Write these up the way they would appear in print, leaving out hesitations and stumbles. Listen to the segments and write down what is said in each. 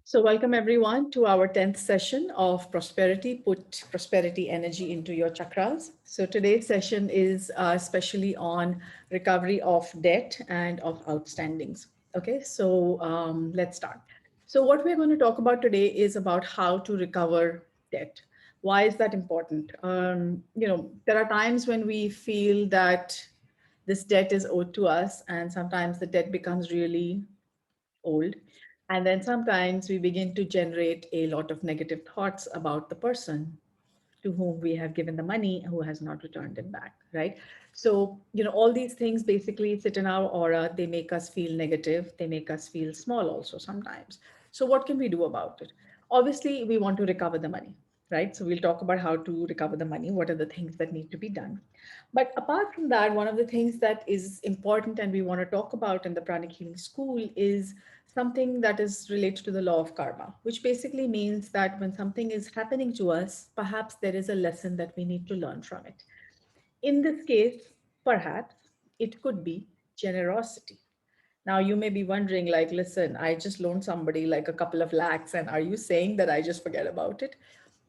So welcome everyone to our 10th session of Prosperity, Put Prosperity Energy into Your Chakras. So today's session is especially on recovery of debt and of outstandings. Okay, so let's start. So what we're going to talk about today is about how to recover debt. Why is that important? There are times when we feel that this debt is owed to us, and sometimes the debt becomes really old. And then sometimes we begin to generate a lot of negative thoughts about the person to whom we have given the money who has not returned it back, right? So, all these things basically sit in our aura. They make us feel negative. They make us feel small also sometimes. So, what can we do about it? Obviously, we want to recover the money, right? So, we'll talk about how to recover the money. What are the things that need to be done? But apart from that, one of the things that is important and we want to talk about in the Pranic Healing School is something that is related to the law of karma, which basically means that when something is happening to us, perhaps there is a lesson that we need to learn from it. In this case, perhaps it could be generosity. Now, you may be wondering, like, listen, I just loaned somebody like a couple of lakhs, and are you saying that I just forget about it?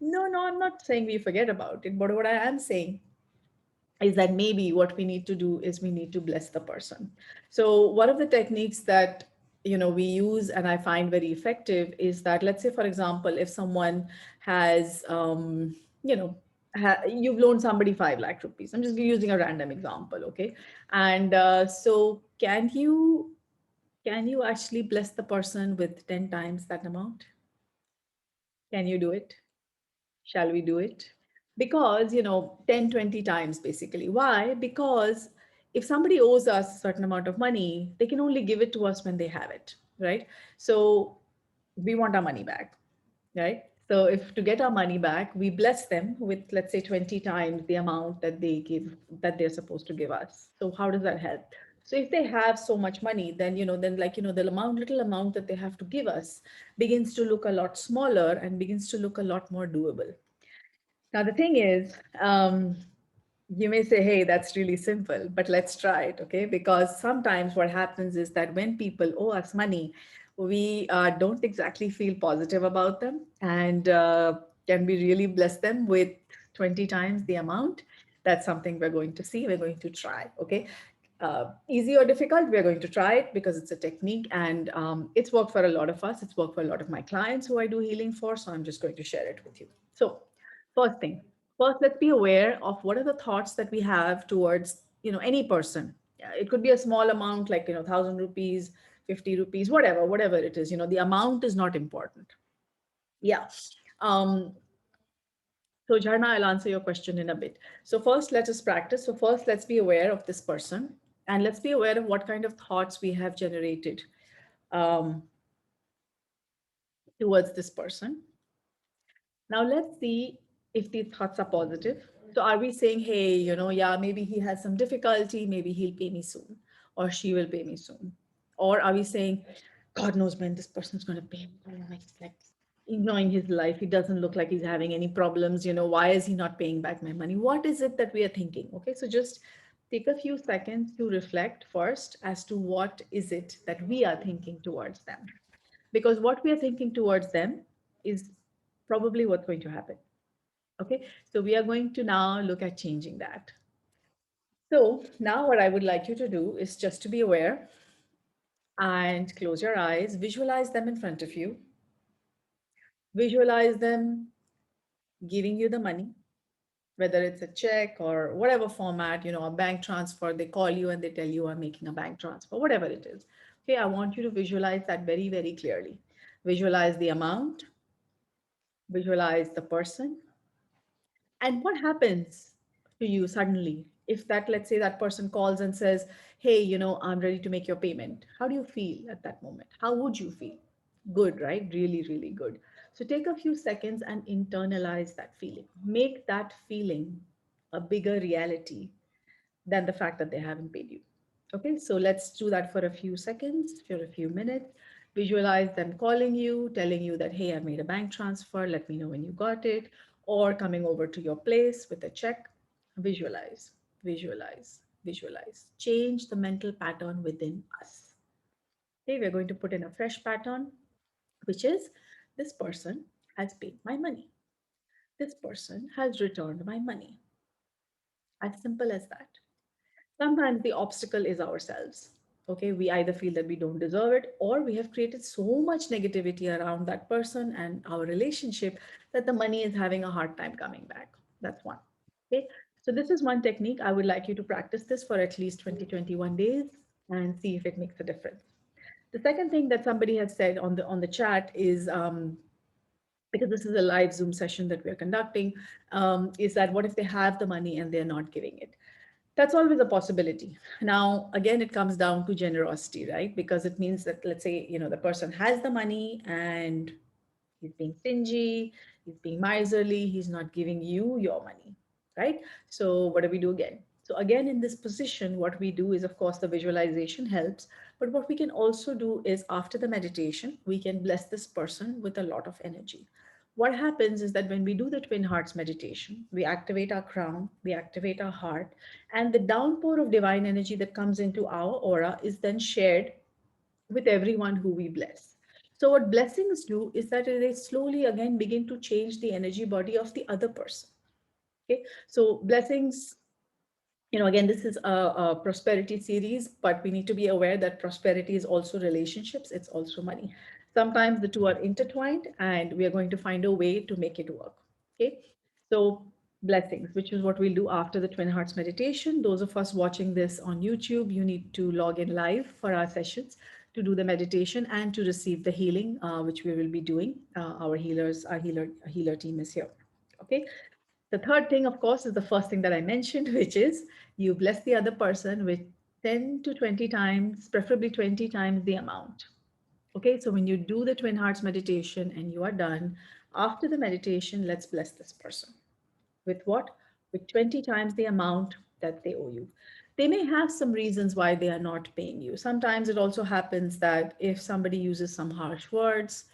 No, no, I'm not saying we forget about it. But what I am saying is that maybe what we need to do is we need to bless the person. So one of the techniques that we use and I find very effective is that, let's say for example, if someone has you know you've loaned somebody 5 lakh rupees. I'm just using a random example, okay? And so can you actually bless the person with 10 times that amount? Can you do it? Shall we do it? Because 10, 20 times basically. Why? Because if somebody owes us a certain amount of money, they can only give it to us when they have it, right? So we want our money back, right? So if to get our money back, we bless them with, let's say, 20 times the amount that they're supposed to give us. So how does that help? So if they have so much money, then the little amount that they have to give us begins to look a lot smaller and begins to look a lot more doable. Now, the thing is, you may say, hey, that's really simple, but let's try it, okay? Because sometimes what happens is that when people owe us money, we don't exactly feel positive about them. And can we really bless them with 20 times the amount? That's something we're going to see, we're going to try, okay? Easy or difficult, we're going to try it because it's a technique and it's worked for a lot of us. It's worked for a lot of my clients who I do healing for. So I'm just going to share it with you. So first thing, first, let's be aware of what are the thoughts that we have towards, any person. Yeah, it could be a small amount like, 1,000 rupees, 50 rupees, whatever it is, the amount is not important. Yeah. Um, so Jharna, I'll answer your question in a bit. So first, let us practice. So first, let's be aware of this person and let's be aware of what kind of thoughts we have generated um, towards this person. Now let's see if these thoughts are positive. So are we saying, hey, yeah, maybe he has some difficulty, maybe he'll pay me soon, or she will pay me soon? Or are we saying, God knows when this person's going to pay me? It's like ignoring his life. He doesn't look like he's having any problems. Why is he not paying back my money? What is it that we are thinking? Okay, so just take a few seconds to reflect first as to what is it that we are thinking towards them. Because what we are thinking towards them is probably what's going to happen. Okay, so we are going to now look at changing that. So now what I would like you to do is just to be aware and close your eyes, visualize them in front of you, visualize them giving you the money, whether it's a check or whatever format, a bank transfer, they call you and they tell you I'm making a bank transfer, whatever it is. Okay, I want you to visualize that very, very clearly. Visualize the amount, visualize the person, and what happens to you suddenly if that, let's say that person calls and says, hey, I'm ready to make your payment? How do you feel at that moment? How would you feel? Good, right? Really, really good. So take a few seconds and internalize that feeling. Make that feeling a bigger reality than the fact that they haven't paid you. Okay, so let's do that for a few seconds, for a few minutes. Visualize them calling you, telling you that, hey, I made a bank transfer, let me know when you got it, or coming over to your place with a check. Visualize, visualize, visualize. Change the mental pattern within us. Okay, we're going to put in a fresh pattern. which is this person has paid my money. This person has returned my money. As simple as that. Sometimes the obstacle is ourselves. Okay, we either feel that we don't deserve it, or we have created so much negativity around that person and our relationship that the money is having a hard time coming back. That's one. Okay, so this is one technique. I would like you to practice this for at least 20 to 21 days and see if it makes a difference. The second thing that somebody has said on the chat is because this is a live Zoom session that we are conducting, is that what if they have the money and they're not giving it? That's always a possibility. Now, again, it comes down to generosity, right? Because it means that, let's say, the person has the money and he's being stingy, he's being miserly, he's not giving you your money, right? So, what do we do again? So, again, in this position, what we do is, of course, the visualization helps. But what we can also do is after the meditation, we can bless this person with a lot of energy. What happens is that when we do the Twin Hearts meditation, we activate our crown, we activate our heart, and the downpour of divine energy that comes into our aura is then shared with everyone who we bless. So, what blessings do is that they slowly again begin to change the energy body of the other person. Okay, so blessings, again, this is a prosperity series, but we need to be aware that prosperity is also relationships, it's also money. Sometimes the two are intertwined, and we are going to find a way to make it work. Okay, so blessings, which is what we'll do after the Twin Hearts meditation. Those of us watching this on YouTube, you need to log in live for our sessions to do the meditation and to receive the healing, which we will be doing. Our healers, our healer team is here. Okay, the third thing, of course, is the first thing that I mentioned, which is you bless the other person with 10 to 20 times, preferably 20 times the amount. Okay, so when you do the Twin Hearts meditation and you are done, after the meditation, let's bless this person. With what? With 20 times the amount that they owe you. They may have some reasons why they are not paying you. Sometimes it also happens that if somebody uses some harsh words,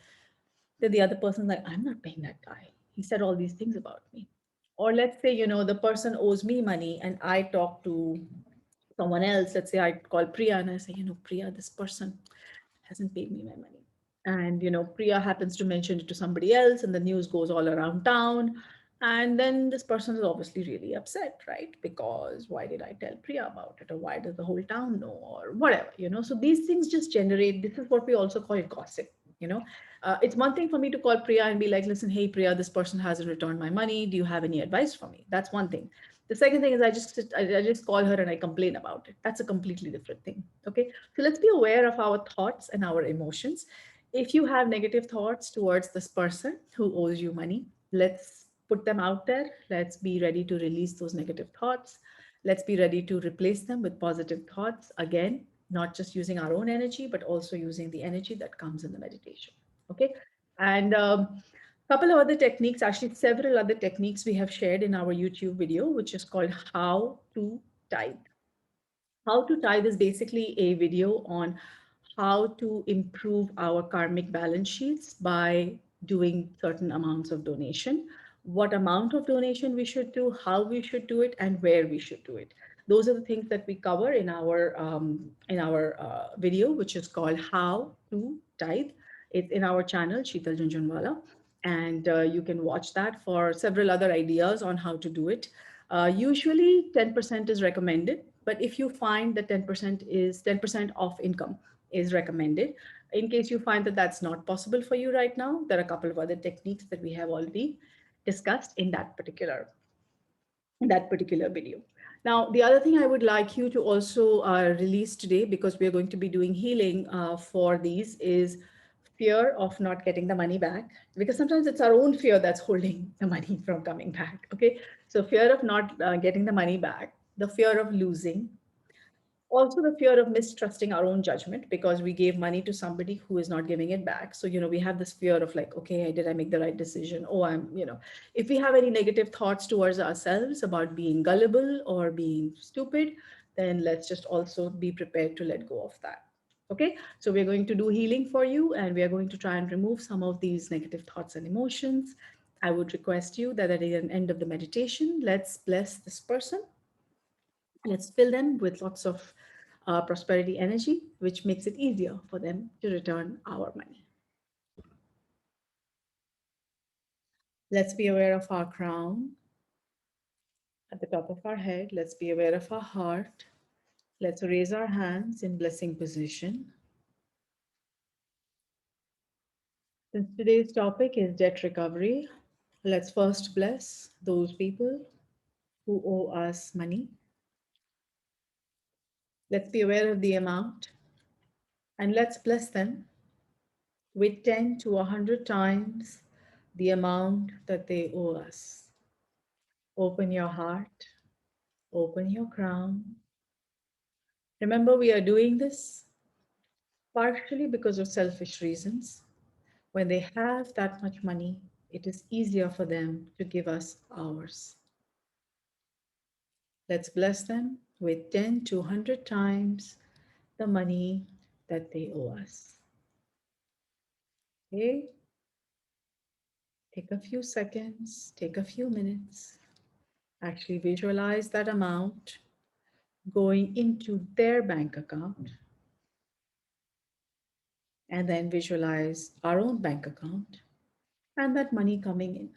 then the other person's like, I'm not paying that guy. He said all these things about me. Or let's say, the person owes me money and I talk to someone else. Let's say I call Priya and I say, Priya, this person hasn't paid me my money. And, Priya happens to mention it to somebody else and the news goes all around town. And then this person is obviously really upset, right? Because why did I tell Priya about it? Or why does the whole town know? Or whatever. So these things just generate, this is what we also call gossip, you know. It's one thing for me to call Priya and be like, listen, hey, Priya, this person hasn't returned my money. Do you have any advice for me? That's one thing. The second thing is I just call her and I complain about it. That's a completely different thing. Okay. So let's be aware of our thoughts and our emotions. If you have negative thoughts towards this person who owes you money, let's put them out there. Let's be ready to release those negative thoughts. Let's be ready to replace them with positive thoughts. Again, not just using our own energy, but also using the energy that comes in the meditation. Okay. And couple of other techniques, actually several other techniques we have shared in our YouTube video, which is called How to Tithe. How to Tithe is basically a video on how to improve our karmic balance sheets by doing certain amounts of donation, what amount of donation we should do, how we should do it, and where we should do it. Those are the things that we cover in our video, which is called How to Tithe. It's in our channel, Sheetal Junjunwala, and you can watch that for several other ideas on how to do it. Usually 10% is recommended, but if you find that 10% of income is recommended, in case you find that that's not possible for you right now, there are a couple of other techniques that we have already discussed in that particular video. Now, the other thing I would like you to also release today, because we are going to be doing healing for these, is fear of not getting the money back, because sometimes it's our own fear that's holding the money from coming back. Okay, so fear of not getting the money back, the fear of losing, also the fear of mistrusting our own judgment because we gave money to somebody who is not giving it back. So we have this fear of like, okay, did I make the right decision? Oh, if we have any negative thoughts towards ourselves about being gullible or being stupid, then let's just also be prepared to let go of that. Okay, so we're going to do healing for you and we are going to try and remove some of these negative thoughts and emotions. I would request you that at the end of the meditation, let's bless this person. Let's fill them with lots of prosperity energy, which makes it easier for them to return our money. Let's be aware of our crown at the top of our head. Let's be aware of our heart. Let's raise our hands in blessing position. Since today's topic is debt recovery, let's first bless those people who owe us money. Let's be aware of the amount and let's bless them with 10 to 100 times the amount that they owe us. Open your heart, open your crown. Remember, we are doing this partially because of selfish reasons. When they have that much money, it is easier for them to give us ours. Let's bless them with 10 to 100 times the money that they owe us. Okay? Take a few seconds, take a few minutes. Actually, visualize that amount going into their bank account and then visualize our own bank account and that money coming in.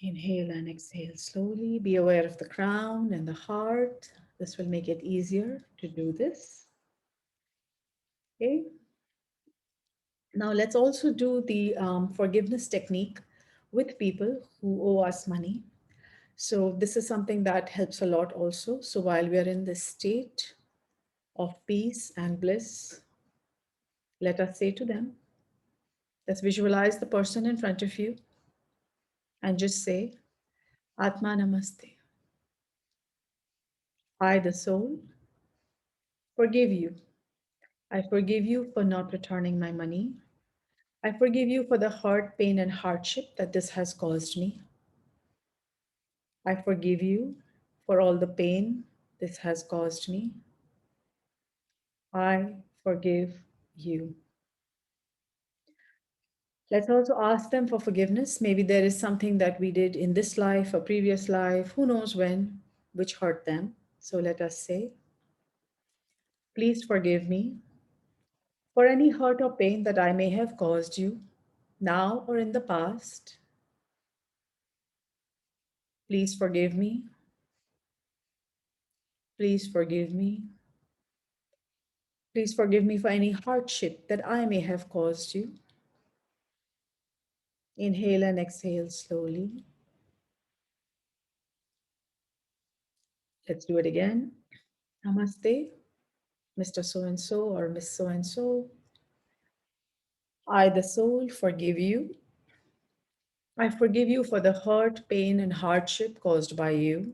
Inhale and exhale slowly. Be aware of the crown and the heart. This will make it easier to do this. Okay. Now let's also do the forgiveness technique with people who owe us money. So this is something that helps a lot also. So while we are in this state of peace and bliss, let us say to them, let's visualize the person in front of you and just say, Atma Namaste. I, the soul, forgive you. I forgive you for not returning my money. I forgive you for the hurt, pain, and hardship that this has caused me. I forgive you for all the pain this has caused me. I forgive you. Let's also ask them for forgiveness. Maybe there is something that we did in this life or previous life, who knows when, which hurt them. So let us say, please forgive me for any hurt or pain that I may have caused you now or in the past. Please forgive me. Please forgive me. Please forgive me for any hardship that I may have caused you. Inhale and exhale slowly. Let's do it again. Namaste, Mr. So and so or Miss So and so. I, the soul, forgive you. I forgive you for the hurt, pain, and hardship caused by you.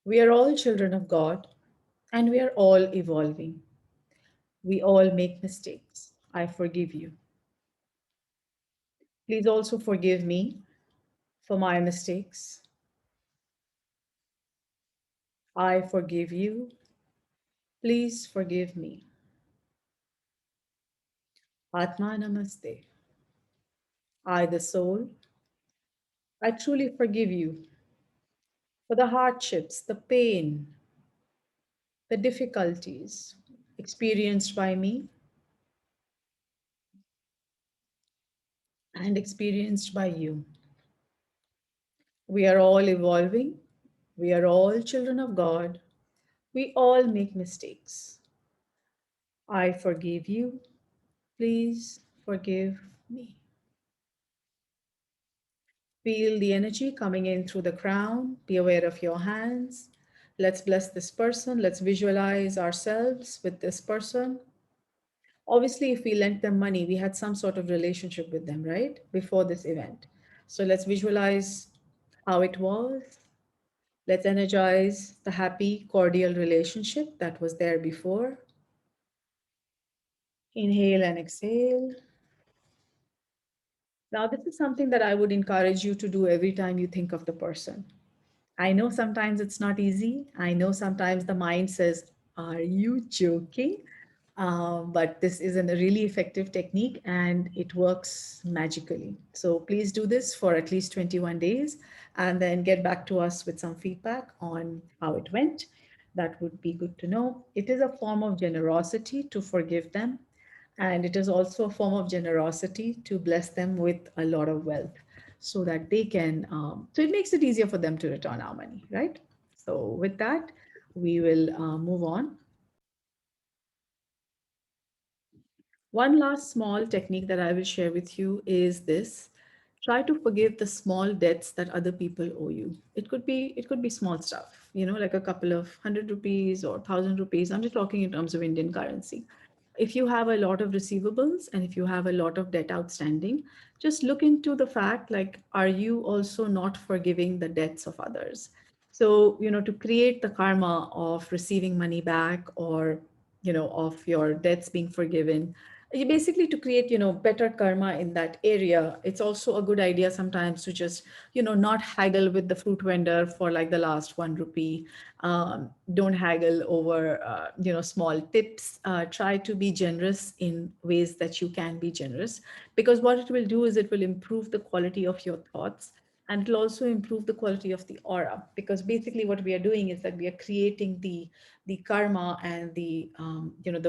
We are all children of God and we are all evolving. We all make mistakes. I forgive you. Please also forgive me for my mistakes. I forgive you. Please forgive me. Atma Namaste. I, the soul, I truly forgive you for the hardships, the pain, the difficulties experienced by me and experienced by you. We are all evolving. We are all children of God. We all make mistakes. I forgive you. Please forgive me. Feel the energy coming in through the crown. Be aware of your hands. Let's bless this person. Let's visualize ourselves with this person. Obviously, if we lent them money, we had some sort of relationship with them, right? Before this event. So let's visualize how it was. Let's energize the happy, cordial relationship that was there before. Inhale and exhale. Now, this is something that I would encourage you to do every time you think of the person. I know sometimes it's not easy. I know sometimes the mind says, are you joking? But this is a really effective technique and it works magically. So please do this for at least 21 days and then get back to us with some feedback on how it went. That would be good to know. It is a form of generosity to forgive them. And it is also a form of generosity to bless them with a lot of wealth so that they can, so it makes it easier for them to return our money, right? So with that, we will move on. One last small technique that I will share with you is this. Try to forgive the small debts that other people owe you. It could be small stuff, like a couple of 100 rupees or 1,000 rupees. I'm just talking in terms of Indian currency. If you have a lot of receivables and if you have a lot of debt outstanding, just look into the fact, like, are you also not forgiving the debts of others? So, to create the karma of receiving money back, or of your debts being forgiven, basically to create better karma in that area. It's also a good idea sometimes to just not haggle with the fruit vendor for like the last 1 rupee. Don't haggle over small tips. Try to be generous in ways that you can be generous, because what it will do is it will improve the quality of your thoughts, and it'll also improve the quality of the aura, because basically what we are doing is that we are creating the karma, and the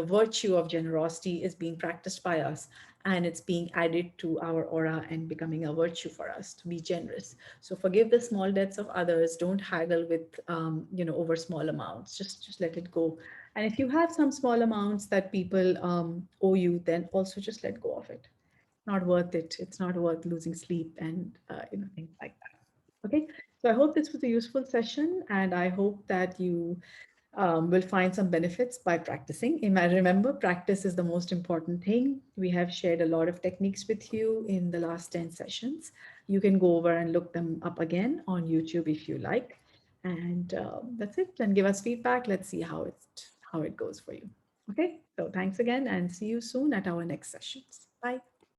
virtue of generosity is being practiced by us, and it's being added to our aura and becoming a virtue for us to be generous. So forgive the small debts of others. Don't haggle with over small amounts. Just let it go. And if you have some small amounts that people owe you, then also just let go of it. Not worth it. It's not worth losing sleep and things like that. Okay, so I hope this was a useful session, and I hope that you will find some benefits by practicing. Remember, practice is the most important thing. We have shared a lot of techniques with you in the last 10 sessions. You can go over and look them up again on YouTube if you like. And that's it. And give us feedback. Let's see how it goes for you. Okay, so thanks again, and see you soon at our next sessions. Bye.